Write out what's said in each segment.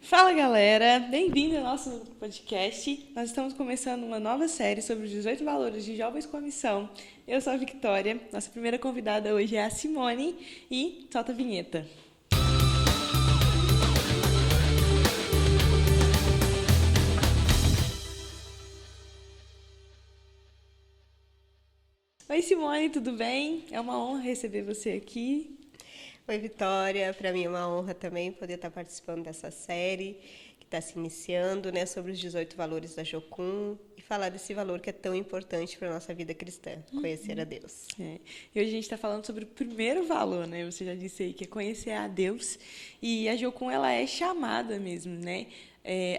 Fala galera, bem-vindo ao nosso podcast. Nós estamos começando uma nova série sobre os 18 valores de jovens com a missão. Eu sou a Victoria, nossa primeira convidada hoje é a Simone e solta a vinheta. Oi Simone, tudo bem? É uma honra receber você aqui. Oi, Vitória. Para mim é uma honra também poder estar participando dessa série que está se iniciando, né, sobre os 18 valores da Jocum e falar desse valor que é tão importante para a nossa vida cristã, conhecer a Deus. E hoje a gente está falando sobre o primeiro valor, né? Você já disse aí que é conhecer a Deus. E a Jocum, ela é chamada mesmo, né?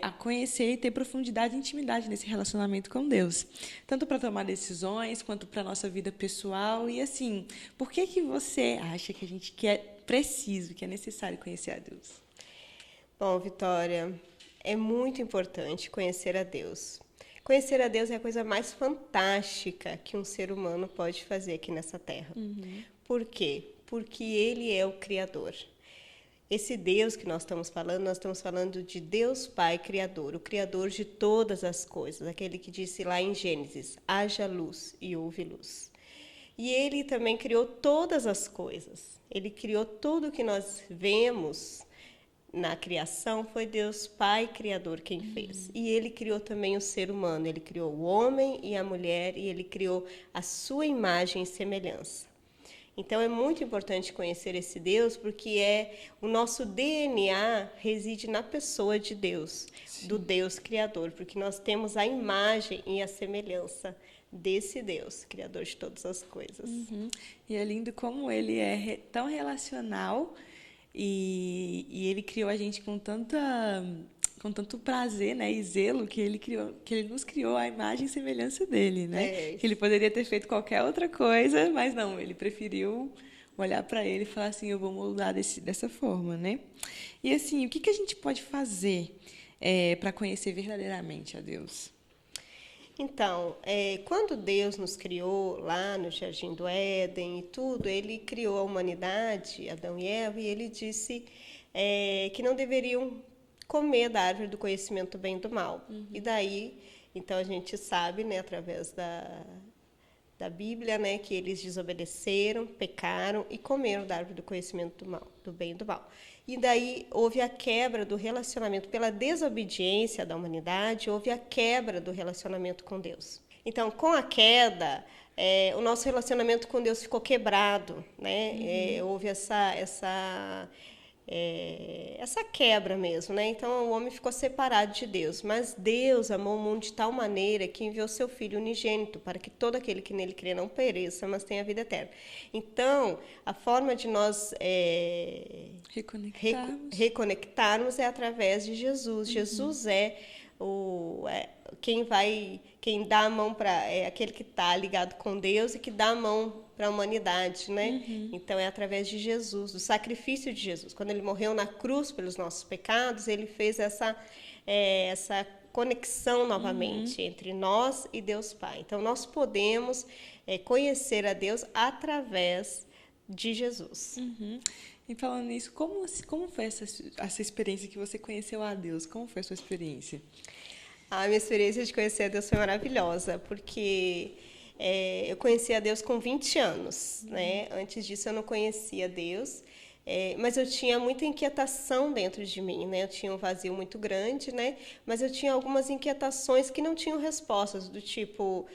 A conhecer e ter profundidade e intimidade nesse relacionamento com Deus. Tanto para tomar decisões, quanto para a nossa vida pessoal. E assim, por que que você acha que a gente quer preciso, que é necessário conhecer a Deus? Bom, Vitória, é muito importante conhecer a Deus. Conhecer a Deus é a coisa mais fantástica que um ser humano pode fazer aqui nessa terra. Por quê? Porque Ele é o Criador. Esse Deus que nós estamos falando de Deus Pai Criador, o Criador de todas as coisas, aquele que disse lá em Gênesis, haja luz e houve luz. E Ele também criou todas as coisas, Ele criou tudo que nós vemos na criação, foi Deus Pai Criador quem fez. E Ele criou também o ser humano, Ele criou o homem e a mulher, e Ele criou a sua imagem e semelhança. Então é muito importante conhecer esse Deus, porque o nosso DNA reside na pessoa de Deus, do Deus Criador, porque nós temos a imagem e a semelhança desse Deus, Criador de todas as coisas. E é lindo como ele é tão relacional e ele criou a gente com tanto prazer, né, e zelo que ele nos criou a imagem e semelhança dele, né? É, Que ele poderia ter feito qualquer outra coisa, mas não, ele preferiu olhar para ele e falar assim, eu vou moldar dessa forma, né? E assim, o que que a gente pode fazer para conhecer verdadeiramente a Deus? Então, quando Deus nos criou lá no Jardim do Éden e tudo, Ele criou a humanidade, Adão e Eva, e Ele disse que não deveriam comer da árvore do conhecimento do bem e do mal. E daí, então a gente sabe, né, através da Bíblia, né, que eles desobedeceram, pecaram e comeram da árvore do conhecimento do mal, do bem e do mal. E daí houve a quebra do relacionamento pela desobediência da humanidade, houve a quebra do relacionamento com Deus. Então, com a queda, o nosso relacionamento com Deus ficou quebrado, né? Houve essa quebra mesmo, né? Então o homem ficou separado de Deus, mas Deus amou o mundo de tal maneira que enviou seu Filho unigênito para que todo aquele que nele crê não pereça, mas tenha vida eterna. Então a forma de nós Reconectarmos. reconectarmos é através de Jesus. Jesus quem dá a mão para aquele que está ligado com Deus e que dá a mão para a humanidade, né? Então é através de Jesus, do sacrifício de Jesus. Quando ele morreu na cruz pelos nossos pecados, ele fez essa conexão novamente entre nós e Deus Pai. Então nós podemos conhecer a Deus através de Jesus. E falando nisso, como foi essa experiência que você conheceu a Deus? Como foi a sua experiência? A minha experiência de conhecer a Deus foi maravilhosa, porque eu conheci a Deus com 20 anos, né? Antes disso eu não conhecia Deus, mas eu tinha muita inquietação dentro de mim, né? Eu tinha um vazio muito grande, né? Mas eu tinha algumas inquietações que não tinham respostas, do tipo,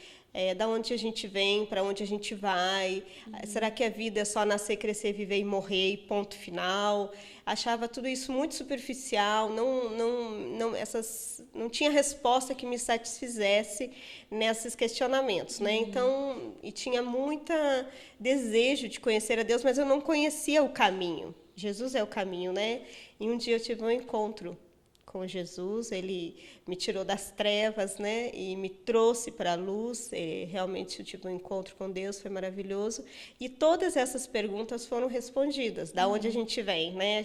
da onde a gente vem, para onde a gente vai, será que a vida é só nascer, crescer, viver e morrer e ponto final? Achava tudo isso muito superficial, não tinha resposta que me satisfizesse nesses questionamentos, né? Então, e tinha muita desejo de conhecer a Deus, mas eu não conhecia o caminho. Jesus é o caminho, né? E um dia eu tive um encontro com Jesus, ele me tirou das trevas, né, e me trouxe para a luz. Realmente eu tive um encontro com Deus, foi maravilhoso. E todas essas perguntas foram respondidas. Da onde a gente vem, né?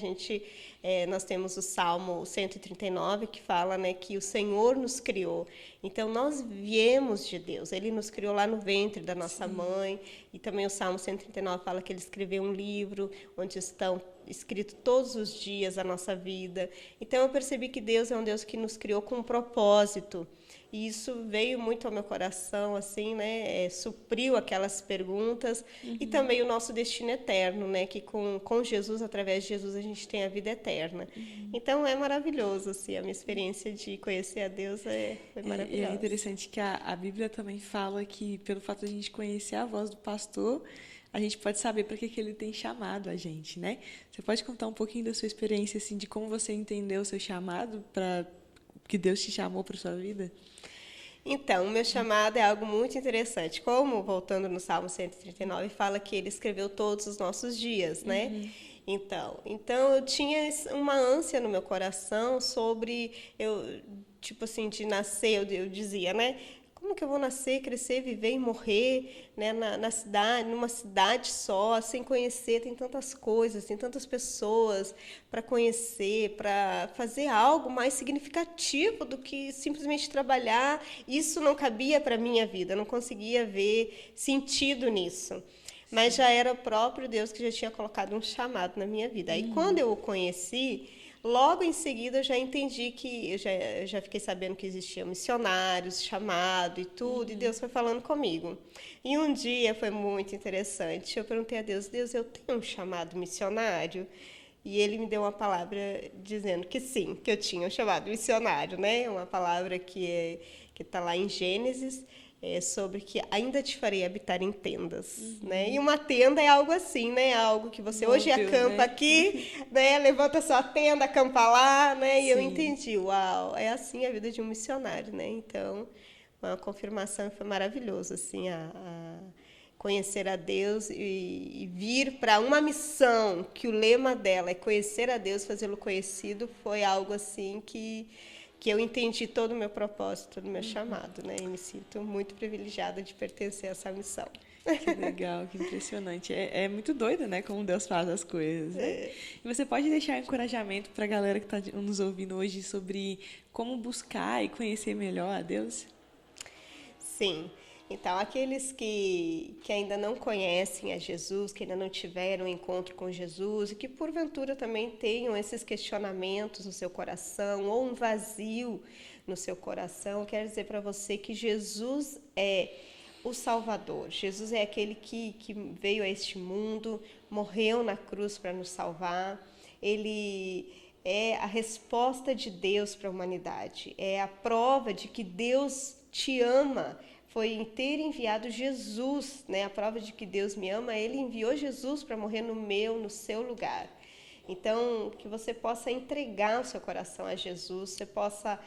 Nós temos o Salmo 139 que fala, né, que o Senhor nos criou. Então nós viemos de Deus. Ele nos criou lá no ventre da nossa mãe. E também o Salmo 139 fala que ele escreveu um livro onde estão escrito todos os dias da nossa vida. Então eu percebi que Deus é um Deus que nos criou com um propósito. E isso veio muito ao meu coração, assim, né? Supriu aquelas perguntas. E também o nosso destino eterno, né? Que com Jesus, através de Jesus, a gente tem a vida eterna. Então é maravilhoso, assim, a minha experiência de conhecer a Deus foi maravilhosa. E é interessante que a Bíblia também fala que, pelo fato de a gente conhecer a voz do pastor, a gente pode saber para que ele tem chamado a gente, né? Você pode contar um pouquinho da sua experiência, assim, de como você entendeu o seu chamado, para que Deus te chamou para sua vida? Então, o meu chamado é algo muito interessante. Como, voltando no Salmo 139, fala que ele escreveu todos os nossos dias, né? Então eu tinha uma ânsia no meu coração sobre, tipo assim, de nascer, eu dizia, né? Como que eu vou nascer, crescer, viver e morrer, né, na cidade, numa cidade só, sem conhecer? Tem tantas coisas, tem tantas pessoas para conhecer, para fazer algo mais significativo do que simplesmente trabalhar. Isso não cabia para a minha vida, eu não conseguia ver sentido nisso. Mas já era o próprio Deus que já tinha colocado um chamado na minha vida. Aí, quando eu o conheci, logo em seguida eu já entendi que eu já fiquei sabendo que existiam missionários, chamado e tudo, e Deus foi falando comigo. E um dia foi muito interessante. Eu perguntei a Deus, eu tenho um chamado missionário? E ele me deu uma palavra dizendo que sim, que eu tinha um chamado missionário, né? Uma palavra que está lá em Gênesis, sobre que ainda te farei habitar em tendas, né? E uma tenda é algo assim, né? Algo que você hoje acampa, né? Aqui, né? Levanta sua tenda, acampa lá, né? E eu entendi, uau, é assim a vida de um missionário, né? Então, uma confirmação, foi maravilhoso, assim, a conhecer a Deus e vir para uma missão que o lema dela é conhecer a Deus, fazê-lo conhecido, foi algo assim que eu entendi todo o meu propósito, todo o meu chamado, né? E me sinto muito privilegiada de pertencer a essa missão. Que legal, que impressionante. É muito doido, né? Como Deus faz as coisas, né? E você pode deixar encorajamento para a galera que está nos ouvindo hoje sobre como buscar e conhecer melhor a Deus? Sim. Então, aqueles que ainda não conhecem a Jesus, que ainda não tiveram um encontro com Jesus e que porventura também tenham esses questionamentos no seu coração ou um vazio no seu coração, quero dizer para você que Jesus é o Salvador. Jesus é aquele que veio a este mundo, morreu na cruz para nos salvar. Ele é a resposta de Deus para a humanidade. É a prova de que Deus te ama. Foi em ter enviado Jesus, né? A prova de que Deus me ama, Ele enviou Jesus para morrer no seu lugar. Então, que você possa entregar o seu coração a Jesus, você possa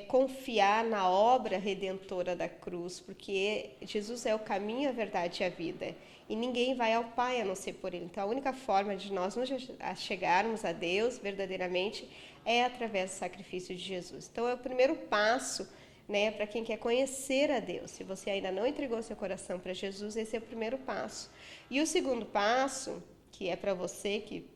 confiar na obra redentora da cruz, porque Jesus é o caminho, a verdade e a vida. E ninguém vai ao Pai a não ser por Ele. Então, a única forma de nós nos chegarmos a Deus verdadeiramente é através do sacrifício de Jesus. Então, é o primeiro passo, né, para quem quer conhecer a Deus. Se você ainda não entregou seu coração para Jesus, esse é o primeiro passo. E o segundo passo, que é para você que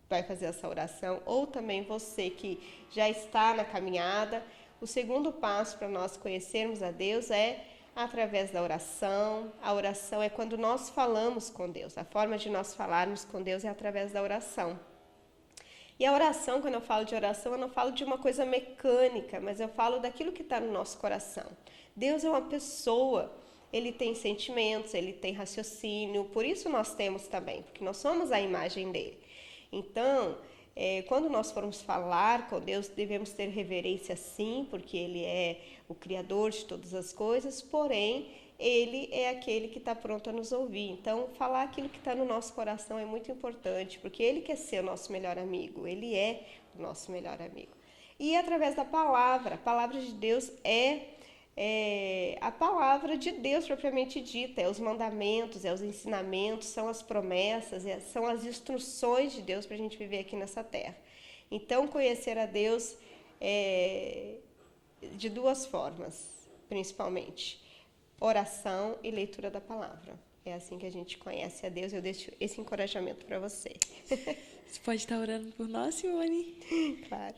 vai fazer essa oração, ou também você que já está na caminhada, o segundo passo para nós conhecermos a Deus é através da oração. A oração é quando nós falamos com Deus. A forma de nós falarmos com Deus é através da oração. E a oração, quando eu falo de oração, eu não falo de uma coisa mecânica, mas eu falo daquilo que está no nosso coração. Deus é uma pessoa, Ele tem sentimentos, Ele tem raciocínio, por isso nós temos também, porque nós somos a imagem dEle. Então, quando nós formos falar com Deus, devemos ter reverência sim, porque Ele é o Criador de todas as coisas, porém, Ele é aquele que está pronto a nos ouvir. Então, falar aquilo que está no nosso coração é muito importante, porque Ele quer ser o nosso melhor amigo, Ele é o nosso melhor amigo. E através da palavra, a palavra de Deus é a palavra de Deus propriamente dita, é os mandamentos, é os ensinamentos, são as promessas, são as instruções de Deus para a gente viver aqui nessa terra. Então, conhecer a Deus de duas formas, principalmente: oração e leitura da palavra. É assim que a gente conhece a Deus. Eu deixo esse encorajamento para você. Você pode estar orando por nós, Simone? Claro.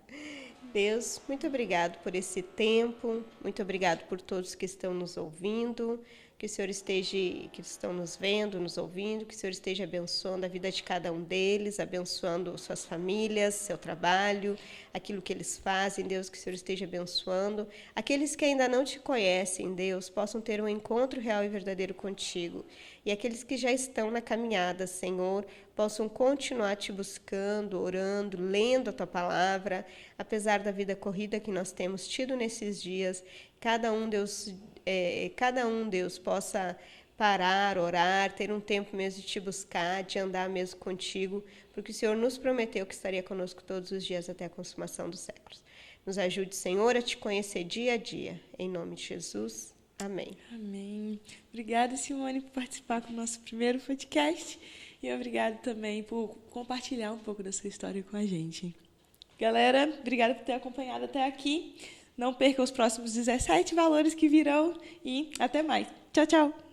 Deus, muito obrigado por esse tempo, muito obrigado por todos que estão nos ouvindo. que o Senhor esteja, que estão nos vendo, nos ouvindo, que o Senhor esteja abençoando a vida de cada um deles, abençoando suas famílias, seu trabalho, aquilo que eles fazem, Deus, que o Senhor esteja abençoando. Aqueles que ainda não te conhecem, Deus, possam ter um encontro real e verdadeiro contigo. E aqueles que já estão na caminhada, Senhor, possam continuar te buscando, orando, lendo a tua palavra, apesar da vida corrida que nós temos tido nesses dias. Cada um, Deus, possa parar, orar, ter um tempo mesmo de te buscar, de andar mesmo contigo, porque o Senhor nos prometeu que estaria conosco todos os dias até a consumação dos séculos. Nos ajude, Senhor, a te conhecer dia a dia. Em nome de Jesus. Amém. Amém. Obrigada, Simone, por participar com o nosso primeiro podcast e obrigada também por compartilhar um pouco da sua história com a gente. Galera, obrigada por ter acompanhado até aqui. Não perca os próximos 17 valores que virão e até mais. Tchau, tchau!